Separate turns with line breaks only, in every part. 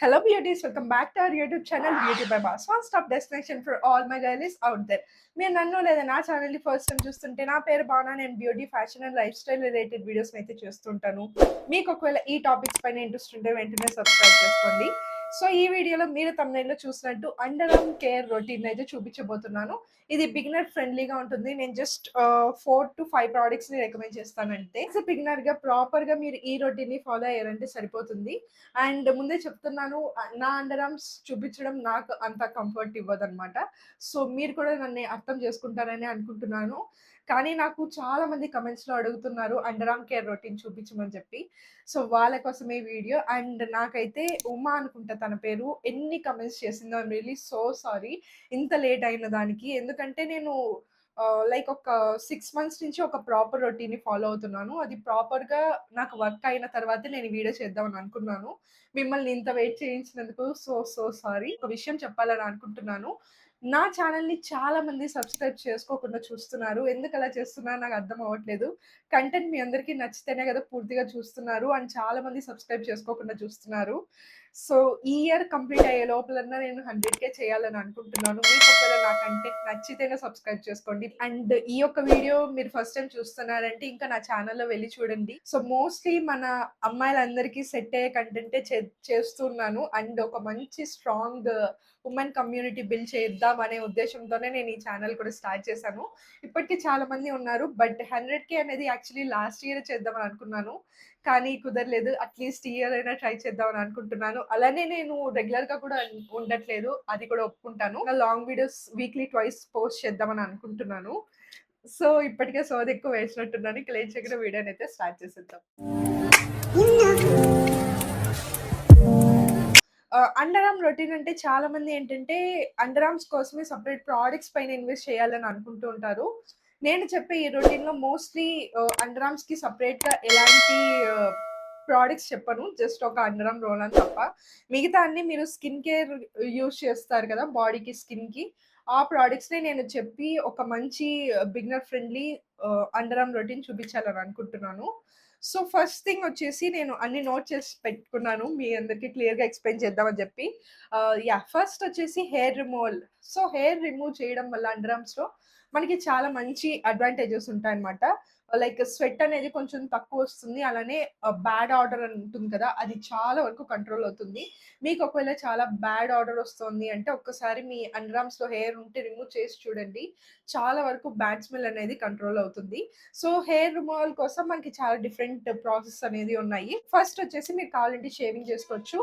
Hello beauties, welcome back to our YouTube channel Beauty by Boss. One stop destination for all my girlies out there. మీరు నన్ను లేదా నా ఛానల్ని first time చూస్తుంటే నా పేరు భావన. నేను beauty fashion and life style related videos అయితే చేస్తుంటాను. మీకు ఒకవేళ ఈ టాపిక్స్ పైన ఇంట్రెస్ట్ ఉంటే వెంటనే సబ్స్క్రైబ్ చేసుకోండి. సో ఈ వీడియోలో మీరు తమ్నైల్లో చూసినట్టు అండర్ ఆర్మ్ కేర్ రొటీన్ అయితే చూపించబోతున్నాను. ఇది బిగినర్ ఫ్రెండ్లీగా ఉంటుంది. నేను జస్ట్ 4 to 5 ప్రోడక్ట్స్ని రికమెండ్ చేస్తానంటే బిగినర్గా ప్రాపర్గా మీరు ఈ రొటీన్ని ఫాలో అయ్యారంటే సరిపోతుంది. అండ్ ముందే చెప్తున్నాను, నా అండర్ ఆర్మ్స్ చూపించడం నాకు అంత కంఫర్ట్ ఇవ్వదనమాట. సో మీరు కూడా నన్ను అర్థం చేసుకుంటారని అనుకుంటున్నాను. కానీ నాకు చాలా మంది కమెంట్స్‌లో అడుగుతున్నారు అండర్ ఆర్మ్ కేర్ రొటీన్ చూపించమని చెప్పి. సో వాళ్ళ కోసమే ఈ వీడియో. అండ్ నాకైతే ఉమా అనుకుంటా తన పేరు, ఎన్ని కమెంట్స్ చేసిందో ఐయామ్ రియల్లీ సో సారీ ఇంత లేట్ అయిన దానికి. ఎందుకంటే నేను లైక్ ఒక 6 మంత్స్ నుంచి ఒక ప్రాపర్ రొటీన్‌ని ఫాలో అవుతున్నాను. అది ప్రాపర్‌గా నాకు వర్క్ అయిన తర్వాతే నేను ఈ వీడియో చేద్దామని అనుకున్నాను. మిమ్మల్ని ఇంత వెయిట్ చేయించినందుకు సో సారీ. ఒక విషయం చెప్పాలని అనుకుంటున్నాను. నా ఛానెల్‌ని చాలా మంది సబ్స్క్రైబ్ చేసుకోకుండా చూస్తున్నారు. ఎందుకలా చేస్తున్నారో నాకు అర్థం అవ్వట్లేదు. కంటెంట్ మీ అందరికీ నచ్చితేనే కదా పూర్తిగా చూస్తున్నారు. అండ్ చాలా మంది సబ్స్క్రైబ్ చేసుకోకుండా చూస్తున్నారు. సో ఈ ఇయర్ కంప్లీట్ అయ్యే లోపలన్నా నేను 100K చేయాలని అనుకుంటున్నాను. మీకు ఒకవేళ నా కంటెంట్ నచ్చితేనే సబ్స్క్రైబ్ చేసుకోండి. అండ్ ఈ యొక్క వీడియో మీరు ఫస్ట్ టైం చూస్తున్నారంటే ఇంకా నా ఛానల్‌లో వెళ్లి చూడండి. సో మోస్ట్‌లీ మన అమ్మాయిలందరికీ సెట్ అయ్యే కంటెంటే చేస్తున్నాను. అండ్ ఒక మంచి స్ట్రాంగ్ ఉమెన్ కమ్యూనిటీ బిల్డ్ చేద్దాం అనే ఉద్దేశంతోనే నేను ఈ ఛానల్ కూడా స్టార్ట్ చేశాను. ఇప్పటికి చాలా మంది ఉన్నారు. బట్ 100K అనేది యాక్చువల్లీ లాస్ట్ ఇయర్ చేద్దామని అనుకున్నాను. కానీ కుదరలేదు. అట్‌లీస్ట్ ఈ ఇయర్ అయినా ట్రై చేద్దామని అనుకుంటున్నాను. అలానే నేను రెగ్యులర్‌గా కూడా ఉండట్లేదు. అది కూడా ఒప్పుకుంటాను. Long videos weekly twice post చేద్దామని అనుకుంటున్నాను. సో ఇప్పటికే సోది ఎక్కువ వేసినట్టున్నాను. ఇక లేట్ చేయకుండా వీడియోనైతే స్టార్ట్ చేసేద్దాం. అండర్ ఆర్మ్ రొటీన్ అంటే చాలా మంది ఏంటంటే అండర్ ఆర్మ్స్ కోసమే సెపరేట్ ప్రొడక్ట్స్ పైన ఇన్వెస్ట్ చేయాలని అనుకుంటూ ఉంటారు. నేను చెప్పే ఈ రొటీన్‌లో మోస్ట్‌లీ అండర్ ఆర్మ్స్‌కి సెపరేట్‌గా ఎలాంటి ప్రొడక్ట్స్ చెప్పను. జస్ట్ ఒక అండర్ ఆర్మ్ రోల్ అని తప్ప. మిగతా అన్నీ మీరు స్కిన్ కేర్ యూజ్ చేస్తారు కదా! బాడీకి, స్కిన్‌కి. ఆ ప్రొడక్ట్స్‌నే నేను చెప్పి ఒక మంచి beginner friendly under arm routine చూపించాలని అనుకుంటున్నాను. సో ఫస్ట్ థింగ్ వచ్చేసి నేను అన్ని నోట్ చేసి పెట్టుకున్నాను. మీ అందరికి క్లియర్‌గా ఎక్స్‌ప్లెయిన్ చేద్దామని చెప్పి. ఫస్ట్ వచ్చేసి hair removal. So hair remove చేయడం వల్ల అండర్ ఆర్మ్స్‌లో మనకి చాలా మంచి అడ్వాంటేజెస్ ఉంటాయన్నమాట. లైక్ స్వెట్ అనేది కొంచెం తక్కువొస్తుంది. అలానే బ్యాడ్ ఆర్డర్ అని ఉంటుంది కదా! అది చాలా వరకు కంట్రోల్ అవుతుంది. మీకు ఒకవేళ చాలా బ్యాడ్ ఆర్డర్ వస్తుంది అంటే ఒక్కసారి మీ అండర్ ఆర్మ్స్‌లో హెయిర్ ఉంటే రిమూవ్ చేసి చూడండి. చాలా వరకు బ్యాడ్ స్మెల్ అనేది కంట్రోల్ అవుతుంది. సో హెయిర్ రిమూవల్ కోసం మనకి చాలా డిఫరెంట్ ప్రాసెస్ అనేది ఉన్నాయి. ఫస్ట్ వచ్చేసి మీరు కావాలంటే షేవింగ్ చేసుకోవచ్చు.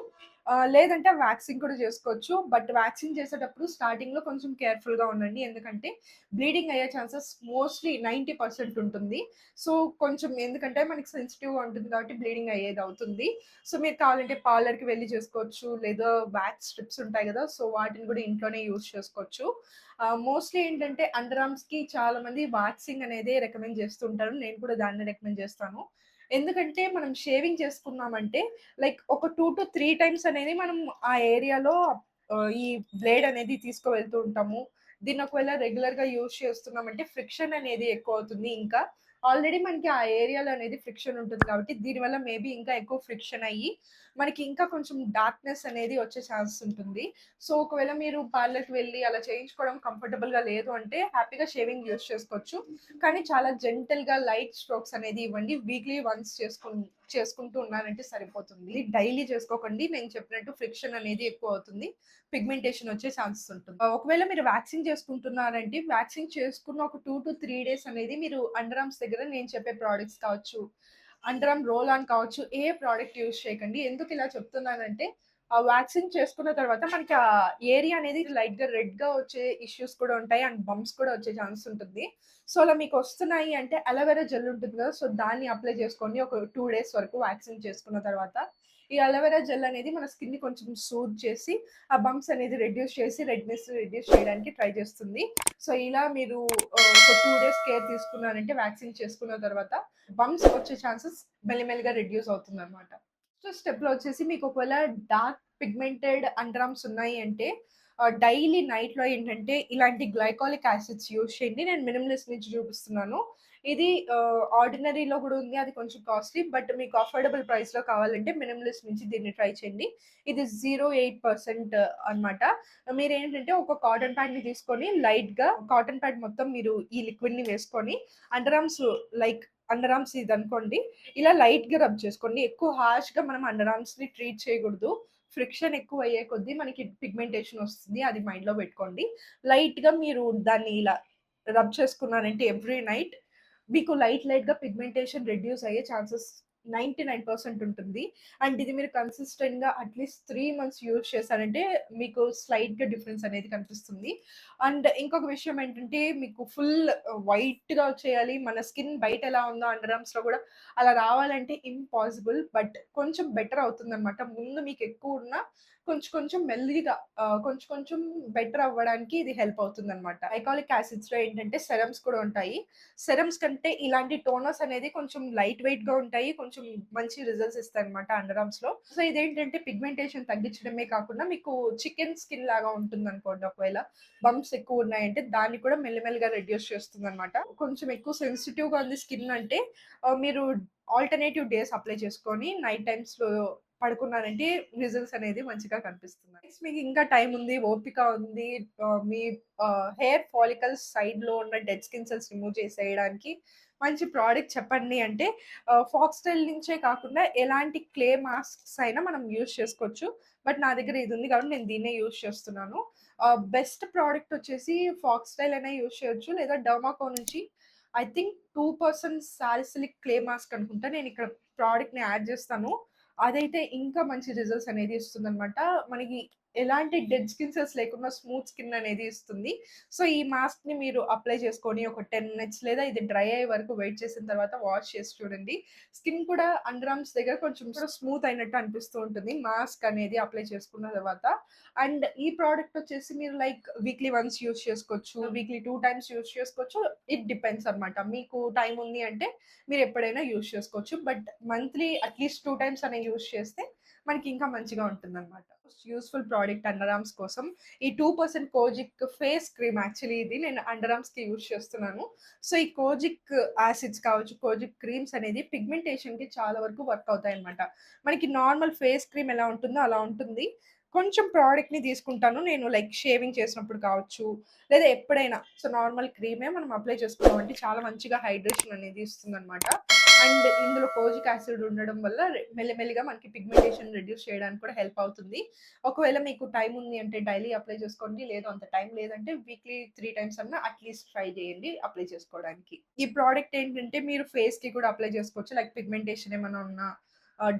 లేదంటే వాక్సింగ్ కూడా చేసుకోవచ్చు. బట్ వాక్సింగ్ చేసేటప్పుడు స్టార్టింగ్‌లో కొంచెం కేర్‌ఫుల్‌గా ఉండండి. ఎందుకంటే బ్లీడింగ్ అయ్యే ఛాన్సెస్ మోస్ట్‌లీ 90% ఉంటుంది. సో కొంచెం ఎందుకంటే మనకి సెన్సిటివ్‌గా ఉంటుంది కాబట్టి బ్లీడింగ్ అయ్యేది అవుతుంది. సో మీరు కావాలంటే పార్లర్‌కి వెళ్లి చేసుకోవచ్చు. లేదా వాక్స్ స్ట్రిప్స్ ఉంటాయి కదా! సో వాటిని కూడా ఇంట్లోనే యూజ్ చేసుకోవచ్చు. మోస్ట్‌లీ ఏంటంటే అండర్ ఆర్మ్స్‌కి చాలా మంది వాక్సింగ్ అనేదే రికమెండ్ చేస్తుంటారు. నేను కూడా దాన్నే రికమెండ్ చేస్తాను. ఎందుకంటే మనం షేవింగ్ చేసుకున్నామంటే లైక్ ఒక 2-3 టైమ్స్ అనేది మనం ఆ ఏరియాలో ఈ బ్లేడ్ అనేది తీసుకువెళ్తూ ఉంటాము. దీన్ని ఒకవేళ రెగ్యులర్‌గా యూజ్ చేస్తున్నామంటే ఫ్రిక్షన్ అనేది ఎక్కువవుతుంది ఇంకా. ఆల్రెడీ మనకి ఆ ఏరియాలో అనేది ఫ్రిక్షన్ ఉంటుంది కాబట్టి దీనివల్ల మేబీ ఇంకా ఎక్కువ ఫ్రిక్షన్ అయ్యి మనకి ఇంకా కొంచెం డార్క్‌నెస్ అనేది వచ్చే ఛాన్స్ ఉంటుంది. సో ఒకవేళ మీరు పార్లర్‌కి వెళ్లి అలా చేయించుకోవడం కంఫర్టబుల్‌గా లేదు అంటే హ్యాపీగా షేవింగ్ యూజ్ చేసుకోవచ్చు. కానీ చాలా జెంటిల్‌గా లైట్ స్ట్రోక్స్ అనేది ఇవ్వండి. వీక్లీ వన్స్ చేసుకుంటూ ఉన్నారంటే సరిపోతుంది. డైలీ చేసుకోకండి. నేను చెప్పినట్టు ఫ్రిక్షన్ అనేది ఎక్కువ అవుతుంది. పిగ్మెంటేషన్ వచ్చే ఛాన్సెస్ ఉంటుంది. ఒకవేళ మీరు వ్యాక్సింగ్ చేసుకుంటున్నారంటే వ్యాక్సింగ్ చేసుకున్న ఒక 2-3 డేస్ అనేది మీరు అండర్ ఆర్మ్స్ దగ్గర నేను చెప్పే ప్రొడక్ట్స్ కావచ్చు, అండర్ ఆర్మ్ రోల్ ఆన్ కావచ్చు, ఏ ప్రొడక్ట్ యూజ్ చేయకండి. ఎందుకు ఇలా చెప్తున్నానంటే వ్యాక్సింగ్ చేసుకున్న తర్వాత మనకి ఆ ఏరియా అనేది లైట్‌గా రెడ్‌గా వచ్చే ఇష్యూస్ కూడా ఉంటాయి. అండ్ బంప్స్ కూడా వచ్చే ఛాన్స్ ఉంటుంది. సో అలా మీకు వస్తున్నాయి అంటే అలోవెరా జెల్ ఉంటుంది కదా! సో దాన్ని అప్లై చేసుకోండి ఒక 2 డేస్ వరకు వ్యాక్సింగ్ చేసుకున్న తర్వాత. ఈ అలోవెరా జెల్ అనేది మన స్కిన్‌ని కొంచెం సూద్ చేసి ఆ బంప్స్ అనేది రెడ్యూస్ చేసి రెడ్‌నెస్ రెడ్యూస్ చేయడానికి ట్రై చేస్తుంది. సో ఇలా మీరు ఒక 2 డేస్ కేర్ తీసుకున్నారంటే వ్యాక్సింగ్ చేసుకున్న తర్వాత బంప్స్ వచ్చే ఛాన్సెస్ మెల్లిమెల్లిగా రెడ్యూస్ అవుతుందన్నమాట. సో స్టెప్‌లో వచ్చేసి మీకు ఒకవేళ డార్క్ పిగ్మెంటెడ్ అండర్ ఆర్మ్స్ ఉన్నాయి అంటే డైలీ నైట్‌లో ఏంటంటే ఇలాంటి గ్లైకాలిక్ యాసిడ్స్ యూజ్ చేయండి. నేను మినిమలిస్ట్ నుంచి చూపిస్తున్నాను. ఇది ఆర్డినరీలో గూడా ఉంది. అది కొంచెం కాస్ట్‌లీ. బట్ మీకు అఫోర్డబుల్ ప్రైస్‌లో కావాలంటే మినిమలిస్ట్ నుంచి దీన్ని ట్రై చేయండి. ఇది 0.8% అన్నమాట. మీరేంటంటే ఒక కాటన్ ప్యాడ్‌ని తీసుకొని లైట్‌గా కాటన్ ప్యాడ్ మొత్తం మీరు ఈ లిక్విడ్‌ని వేసుకొని underarms like underarms ఇదనుకోండి. ఇలా లైట్‌గా రబ్ చేసుకోండి. ఎక్కువ హార్ష్‌గా మనం అండర్ ఆర్మ్స్‌ని ట్రీట్ చేయకూడదు. ఫ్రిక్షన్ ఎక్కువ అయ్యే కొద్దీ మనకి పిగ్మెంటేషన్ వస్తుంది. అది మైండ్‌లో పెట్టుకోండి. లైట్‌గా మీరు దాన్ని ఇలా రబ్ చేసుకున్నారంటే ఎవ్రీ నైట్ మీకు లైట్‌గా పిగ్మెంటేషన్ రెడ్యూస్ అయ్యే ఛాన్సెస్ 99% ఉంటుంది. అండ్ ఇది మీరు కన్సిస్టెంట్‌గా అట్‌లీస్ట్ 3 మంత్స్ యూజ్ చేశారంటే మీకు స్లైట్‌గా డిఫరెన్స్ అనేది కనిపిస్తుంది. అండ్ ఇంకొక విషయం ఏంటంటే మీకు ఫుల్ వైట్‌గా వచ్చేయాలి. మన స్కిన్ బయట ఎలా ఉందో అండర్ ఆర్మ్స్‌లో గూడా అలా రావాలంటే ఇంపాసిబుల్. బట్ కొంచెం బెటర్ అవుతుందన్నమాట. ముందు మీకు ఎక్కువున్నా కొంచెం కొంచెం మెల్లిగా కొంచెం కొంచెం బెటర్ అవ్వడానికి ఇది హెల్ప్ అవుతుందన్నమాట. గ్లైకాలిక్ యాసిడ్స్‌లో ఏంటంటే సెరమ్స్ కూడా ఉంటాయి. సెరమ్స్ కంటే ఇలాంటి టోనర్స్ అనేది కొంచెం లైట్ వెయిట్‌గా ఉంటాయి. కొంచెం మంచి రిజల్ట్స్ ఇస్తాయన్నమాట అండర్ ఆర్మ్స్‌లో. సో, ఇదేంటంటే పిగ్మెంటేషన్ తగ్గించడమే కాకుండా మీకు చికెన్ స్కిన్ లాగా ఉంటుందనుకోండి ఒకవేళ బంప్స్ ఎక్కువున్నాయంటే దాన్ని కూడా మెల్లిమెల్లిగా రెడ్యూస్ చేస్తుందన్నమాట. కొంచెం ఎక్కువ సెన్సిటివ్‌గా ఉంది స్కిన్ అంటే మీరు ఆల్టర్‌నేటివ్ డేస్ అప్లై చేసుకొని నైట్ టైమ్స్‌లో పడుకున్నారంటే రిజల్ట్స్ అనేది మంచిగా కనిపిస్తున్నాయి. నెక్స్ట్ మీకు ఇంకా టైమ్ ఉంది, ఓపిక ఉంది. మీ హెయిర్ ఫాలికల్స్ సైడ్‌లో ఉన్న డెడ్ స్కిన్ సెల్స్ రిమూవ్ చేసేయడానికి మంచి ప్రోడక్ట్ చెప్పండి అంటే ఫాక్స్‌టైల్ నుంచే కాకుండా ఎలాంటి క్లే మాస్క్స్ అయినా మనం యూజ్ చేసుకోవచ్చు. బట్ నా దగ్గర ఇది ఉంది కాబట్టి నేను దీన్నే యూజ్ చేస్తున్నాను. బెస్ట్ ప్రోడక్ట్ వచ్చేసి ఫాక్స్‌టైల్ అయినా యూజ్ చేయొచ్చు. లేదా డర్మాకో నుంచి I think 2% salicylic clay mask అనుకుంటా. నేనిక్కడ ప్రోడక్ట్‌ని యాడ్ చేస్తాను. అదైతే ఇంకా మంచి రిజల్ట్స్ అనేది ఇస్తుందనమాట. మనకి ఎలాంటి డెడ్ స్కిన్ సెల్స్ లేకుండా స్మూత్ స్కిన్ అనేది ఇస్తుంది. సో, ఈ మాస్క్‌ని మీరు అప్లై చేసుకొని ఒక 10 మినిట్స్ లేదా ఇది డ్రై అయ్యే వరకు వెయిట్ చేసిన తర్వాత వాష్ చేసి చూడండి. స్కిన్ కూడా అండర్ ఆర్మ్స్ దగ్గర కొంచెం కూడా స్మూత్ అయినట్టు అనిపిస్తూ ఉంటుంది. మాస్క్ అనేది అప్లై చేసుకున్న తర్వాత. అండ్ ఈ ప్రోడక్ట్ వచ్చేసి మీరు లైక్ వీక్లీ వన్స్ యూజ్ చేసుకోవచ్చు. వీక్లీ 2 టైమ్స్ యూజ్ చేసుకోవచ్చు. ఇట్ డిపెండ్స్ అనమాట. మీకు టైమ్ ఉంది అంటే మీరెప్పుడైనా యూజ్ చేసుకోవచ్చు. బట్ మంత్లీ అట్‌లీస్ట్ 2 టైమ్స్ అనే యూజ్ చేస్తే మనకి ఇంకా మంచిగా ఉంటుందనమాట. యూజ్‌ఫుల్ ప్రోడక్ట్ అండర్ ఆర్మ్స్ కోసం ఈ 2% కోజిక్ ఫేస్ క్రీమ్ యాక్చువల్లీ ఇది నేను అండర్ ఆర్మ్స్‌కి యూజ్ చేస్తున్నాను. సో, ఈ కోజిక్ యాసిడ్స్ కావచ్చు, కోజిక్ క్రీమ్స్ అనేది పిగ్మెంటేషన్‌కి చాలా వరకు వర్క్ అవుతాయన్నమాట. మనకి నార్మల్ ఫేస్ క్రీమ్ ఎలా ఉంటుందో అలా ఉంటుంది. కొంచెం ప్రోడక్ట్‌ని తీసుకుంటాను నేను లైక్ షేవింగ్ చేసినప్పుడు కావచ్చు, లేదా ఎప్పుడైనా. సో, నార్మల్ క్రీమే మనం అప్లై చేసుకున్నామంటే చాలా మంచిగా హైడ్రేషన్ అనేది ఇస్తుందనమాట. అండ్ ఇందులో కోజిక్ యాసిడ్ ఉండడం వల్ల మెల్లిమెల్లిగా మనకి పిగ్మెంటేషన్ రెడ్యూస్ చేయడానికి కూడా హెల్ప్ అవుతుంది. ఒకవేళ మీకు టైమ్ ఉంది అంటే డైలీ అప్లై చేసుకోండి. లేదు అంత టైం లేదంటే వీక్లీ 3 టైమ్స్ అన్నా అట్‌లీస్ట్ ట్రై చేయండి అప్లై చేసుకోవడానికి. ఈ ప్రోడక్ట్ ఏంటంటే మీరు ఫేస్‌కి కూడా అప్లై చేసుకోవచ్చు. లైక్ పిగ్మెంటేషన్ ఏమన్నా ఉన్నా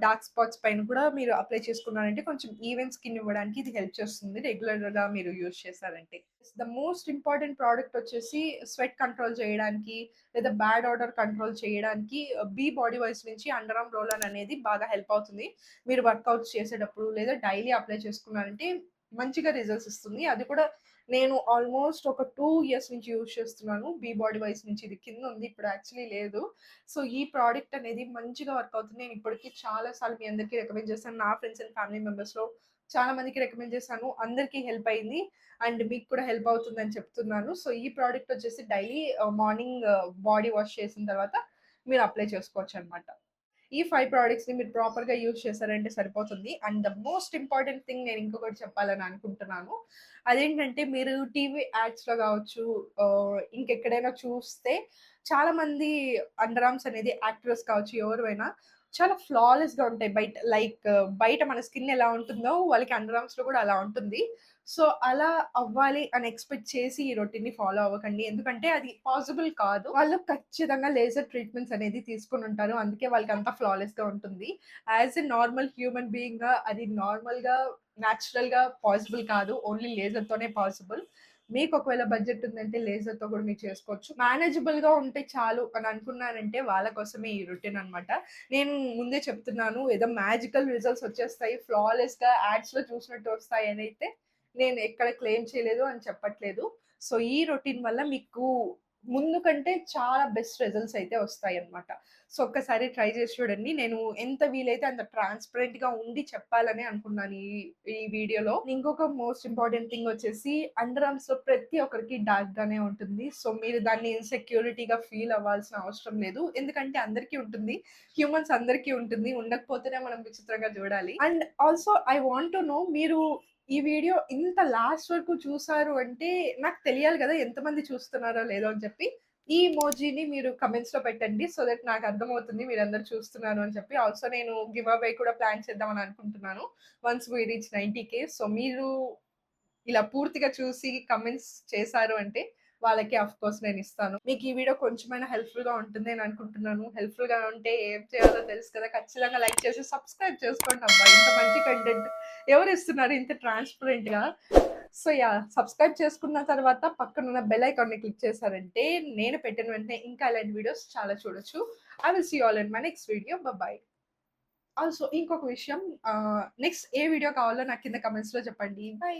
డార్క్ స్పాట్స్ పైన కూడా మీరు అప్లై చేసుకున్నారంటే కొంచెం ఈవెన్ స్కిన్ ఇవ్వడానికి ఇది హెల్ప్ చేస్తుంది. రెగ్యులర్‌గా మీరు యూజ్ చేశారంటే. ద మోస్ట్ ఇంపార్టెంట్ ప్రోడక్ట్ వచ్చేసి స్వెట్ కంట్రోల్ చేయడానికి లేదా బ్యాడ్ ఆర్డర్ కంట్రోల్ చేయడానికి బీ బాడీ వాష్ నుంచి అండర్ ఆర్మ్ రోల్ ఆన్ అనేది బాగా హెల్ప్ అవుతుంది. మీరు వర్కౌట్స్ చేసేటప్పుడు లేదా డైలీ అప్లై చేసుకున్నారంటే మంచిగా రిజల్ట్స్ ఇస్తుంది. అది కూడా నేను ఆల్మోస్ట్ ఒక 2 ఇయర్స్ నుంచి యూజ్ చేస్తున్నాను. బీ బాడీ వైస్ నుంచి ఇది కింద ఉంది. ఇప్పుడు యాక్చువల్లీ లేదు. సో, ఈ ప్రోడక్ట్ అనేది మంచిగా వర్క్ అవుతుంది. నేను ఇప్పటికి చాలా సార్లు మీ అందరికీ రికమెండ్ చేశాను. నా ఫ్రెండ్స్ అండ్ ఫ్యామిలీ మెంబర్స్‌లో చాలా మందికి రికమెండ్ చేశాను. అందరికీ హెల్ప్ అయింది. అండ్ మీకు కూడా హెల్ప్ అవుతుందని చెప్తున్నాను. సో, ఈ ప్రోడక్ట్ వచ్చేసి డైలీ మార్నింగ్ బాడీ వాష్ చేసిన తర్వాత మీరు అప్లై చేసుకోవచ్చనమాట. ఈ 5 ప్రొడక్ట్స్‌ని మీరు ప్రాపర్‌గా యూజ్ చేశారంటే సరిపోతుంది. And the most important thing నేను ఇంకొకటి చెప్పాలని అనుకుంటున్నాను. అదేంటంటే మీరు టీవీ యాడ్స్‌లో గావచ్చు, ఇంకెక్కడైనా చూస్తే చాలామంది అండర్ ఆర్మ్స్ అనేది యాక్టర్స్ కావచ్చు ఎవరివైనా చాలా ఫ్లాలెస్‌గా ఉంటాయి బయట. లైక్ బయట మన స్కిన్ ఎలా ఉంటుందో వాళ్ళకి అండర్ ఆర్మ్స్‌లో కూడా అలా ఉంటుంది. సో, అలా అవ్వాలి అని ఎక్స్‌పెక్ట్ చేసి ఈ రొటీన్‌ని ఫాలో అవ్వకండి. ఎందుకంటే అది పాసిబుల్ కాదు. వాళ్ళు ఖచ్చితంగా లేజర్ ట్రీట్మెంట్స్ అనేది తీసుకొనుంటారు. అందుకే వాళ్ళకంతా ఫ్లాలెస్‌గా ఉంటుంది. యాస్ ఎ నార్మల్ హ్యూమన్ బీయింగ్‌గా అది నార్మల్‌గా, నేచురల్‌గా పాసిబుల్ కాదు. ఓన్లీ లేజర్‌తోనే పాసిబుల్. మీకు ఒకవేళ బడ్జెట్ ఉందంటే లేజర్‌తో కూడా మీరు చేసుకోవచ్చు. మేనేజబుల్‌గా ఉంటే చాలు అని అనుకున్నారంటే వాళ్ళ కోసమే ఈ రొటీన్ అన్నమాట. నేను ముందే చెప్తున్నాను ఏదో మ్యాజికల్ రిజల్ట్స్ వచ్చేస్తాయి. ఫ్లాలెస్‌గా యాడ్స్‌లో చూసినట్టు వస్తాయనైతే నేను ఎక్కడ క్లెయిమ్ చేయలేదు అని చెప్పట్లేదు. సో, ఈ రొటీన్ వల్ల మీకు ముందు కంటే చాలా బెస్ట్ రిజల్ట్స్ అయితే వస్తాయన్నమాట. సో, ఒక్కసారి ట్రై చేసి చూడండి. నేను ఎంత వీలైతే అంత ట్రాన్స్‌పరెంట్‌గా ఉండి చెప్పాలని అనుకున్నాను ఈ వీడియోలో. ఇంకొక మోస్ట్ ఇంపార్టెంట్ థింగ్ వచ్చేసి అండర్ ఆర్మ్స్‌లో ప్రతి ఒక్కరికి డార్క్‌గానే ఉంటుంది. సో, మీరు దాన్ని ఇన్‌సెక్యూరిటీగా ఫీల్ అవ్వాల్సిన అవసరం లేదు. ఎందుకంటే అందరికీ ఉంటుంది. హ్యూమన్స్ అందరికీ ఉంటుంది. ఉండకపోతేనే మనం విచిత్రంగా చూడాలి. And also I want to know మీరు ఈ వీడియో ఇంత లాస్ట్ వరకు చూసారు అంటే నాకు తెలియాలి గదా! ఎంతమంది చూస్తున్నారో లేదో అని చెప్పి. ఈ ఎమోజిని మీరు కామెంట్స్‌లో పెట్టండి. సో దట్ నాకు అర్థమవుతుంది మీరందరూ చూస్తున్నారు అని చెప్పి. ఆల్సో నేను గివ్ అవే కూడా ప్లాన్ చేద్దామని అనుకుంటున్నాను. వన్స్ వి రీచ్ 90,000 సో మీరు ఇలా పూర్తిగా చూసి కామెంట్స్ చేశారు అంటే వాళ్ళకి ఆఫ్‌కోర్స్ నేనిస్తాను. మీకు ఈ వీడియో కొంచెమైనా హెల్ప్‌ఫుల్‌గా ఉంటుంది అని అనుకుంటున్నాను. హెల్ప్‌ఫుల్‌గా ఉంటే ఏం చేయాలో తెలుసు కదా! ఖచ్చితంగా లైక్ చేసి సబ్స్క్రైబ్ చేసుకోండబ్బా! ఇంత మంచి కంటెంట్ ఎవరిస్తున్నారు ఇంత ట్రాన్స్‌పరెంట్‌గా. So, yeah! సబ్స్క్రైబ్ చేసుకున్న తర్వాత పక్కనున్న బెల్ ఐకాన్‌ని క్లిక్ చేశారంటే నేను పెట్టిన వెంటనే ఇంకా ఇలాంటి వీడియోస్ చాలా చూడొచ్చు. I will see you all in my next video. Bye. Also ఇంకొక విషయం నెక్స్ట్ ఏ వీడియో కావాలో నాకు కింద కామెంట్స్‌లో చెప్పండి. బై.